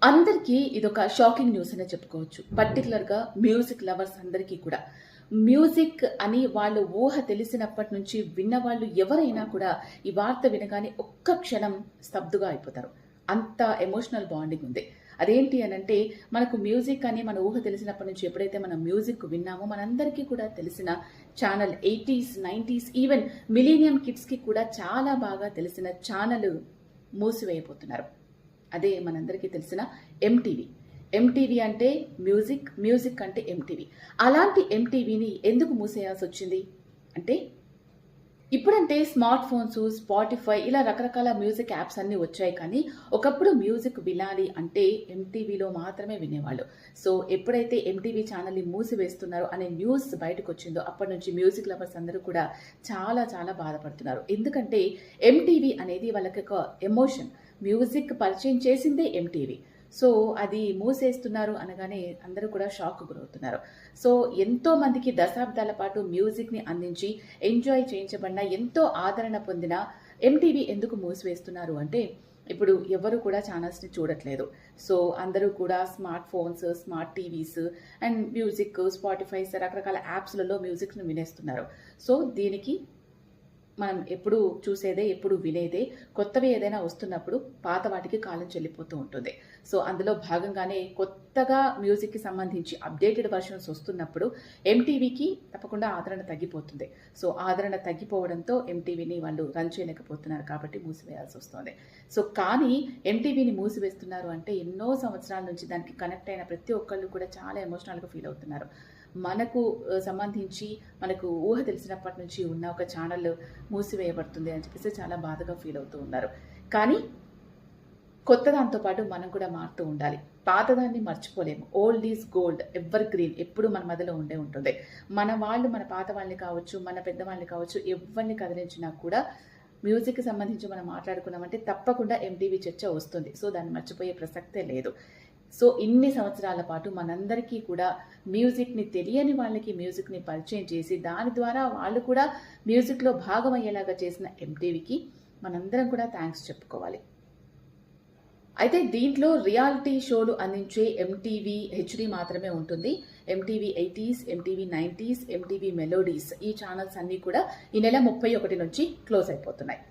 అందరికీ ఇదొక shocking news అనే చెప్పుకోవచ్చు. పర్టిక్యులర్‌గా మ్యూజిక్ లవర్స్ అందరికీ కూడా. మ్యూజిక్ అని వాళ్ళు ఊహ తెలిసినప్పటి నుంచి విన్నవాళ్ళు ఎవరైనా కూడా ఈ వార్త వినగానే ఒక్క క్షణం స్తబ్దుగా అయిపోతారు. అంత ఎమోషనల్ బాండింగ్ ఉంది. అదేంటి అనంటే మనకు మ్యూజిక్ అని మన ఊహ తెలిసినప్పటి నుంచి ఎప్పుడైతే మనం మ్యూజిక్ విన్నామో మనందరికీ కూడా తెలిసిన channel 80s, 90s even millennium కిడ్స్‌కి కూడా చాలా బాగా తెలిసిన ఛానల్ మూసివేయబోతున్నారు. అదే మనందరికీ తెలిసిన ఎంటీవీ. ఎంటీవీ అంటే మ్యూజిక్, మ్యూజిక్ అంటే ఎంటీవీ. అలాంటి ఎంటీవీని ఎందుకు మూసేయాల్సి వచ్చింది అంటే, ఇప్పుడంటే స్మార్ట్ ఫోన్స్, స్పాటిఫై ఇలా రకరకాల మ్యూజిక్ యాప్స్ అన్నీ వచ్చాయి. కానీ ఒకప్పుడు మ్యూజిక్ వినాలి అంటే ఎంటీవీలో మాత్రమే వినేవాళ్ళు. సో ఎప్పుడైతే ఎంటీవీ ఛానల్ని మూసివేస్తున్నారు అనే న్యూస్ బయటకు వచ్చిందో అప్పటి నుంచి మ్యూజిక్ లవర్స్ అందరూ కూడా చాలా చాలా బాధపడుతున్నారు. ఎందుకంటే ఎంటీవీ అనేది వాళ్ళకి ఒక ఎమోషన్. మ్యూజిక్ పరిచయం చేసిందే ఎంటీవీ. సో అది మూసేస్తున్నారు అనగానే అందరూ కూడా షాక్ గురవుతున్నారు. సో ఎంతో మందికి దశాబ్దాల పాటు మ్యూజిక్ని అందించి ఎంజాయ్ చేయించబడిన ఎంతో ఆదరణ పొందిన ఎంటీవీ ఎందుకు మూసివేస్తున్నారు అంటే, ఇప్పుడు ఎవరు కూడా ఛానల్స్ని చూడట్లేదు. సో అందరూ కూడా smart phones, smart TVs and music, Spotifys రకరకాల యాప్స్లలో మ్యూజిక్ను వినేస్తున్నారు. సో దీనికి మనం ఎప్పుడు చూసేదే, ఎప్పుడు వినేదే. కొత్తవి ఏదైనా వస్తున్నప్పుడు పాత వాటికి కాలం చెల్లిపోతూ ఉంటుంది. సో అందులో భాగంగానే కొత్తగా మ్యూజిక్కి సంబంధించి అప్డేటెడ్ వర్షన్స్ వస్తున్నప్పుడు ఎంటీవీకి తప్పకుండా ఆదరణ తగ్గిపోతుంది. సో ఆదరణ తగ్గిపోవడంతో ఎంటీవీని వాళ్ళు రన్ చేయలేకపోతున్నారు కాబట్టి మూసివేయాల్సి వస్తుంది. సో కానీ ఎంటీవీని మూసివేస్తున్నారు అంటే ఎన్నో సంవత్సరాల నుంచి దానికి కనెక్ట్ అయిన ప్రతి ఒక్కళ్ళు కూడా చాలా ఎమోషనల్గా ఫీల్ అవుతున్నారు. మనకు సంబంధించి మనకు ఊహ తెలిసినప్పటి నుంచి ఉన్న ఒక ఛానల్ మూసివేయబడుతుంది అని చెప్పేసి చాలా బాధగా ఫీల్ అవుతూ ఉన్నారు. కానీ కొత్త దాంతో పాటు మనం కూడా మారుతూ ఉండాలి. పాతదాన్ని మర్చిపోలేము. Old is gold, ever green ఎప్పుడు మన మధ్యలో ఉండే ఉంటుంది. మన పాత వాళ్ళని కావచ్చు, మన పెద్దవాళ్ళని కావచ్చు, ఎవరిని కదిలించినా కూడా మ్యూజిక్కి సంబంధించి మనం మాట్లాడుకున్నామంటే తప్పకుండా ఎంటీవీ చర్చ వస్తుంది. సో దాన్ని మర్చిపోయే ప్రసక్తే లేదు. సో ఇన్ని సంవత్సరాల పాటు మనందరికీ కూడా మ్యూజిక్ని తెలియని వాళ్ళకి మ్యూజిక్ని పరిచయం చేసి దాని ద్వారా వాళ్ళు కూడా మ్యూజిక్లో భాగమయ్యేలాగా చేసిన ఎంటీవీకి మనందరం కూడా థ్యాంక్స్ చెప్పుకోవాలి. అయితే దీంట్లో రియాలిటీ షోలు అందించే ఎంటీవీ హెచ్డి మాత్రమే ఉంటుంది. MTV 80s, MTV 90s, MTV melodies ఈ ఛానల్స్ అన్నీ కూడా ఈ నెల 31 నుంచి క్లోజ్ అయిపోతున్నాయి.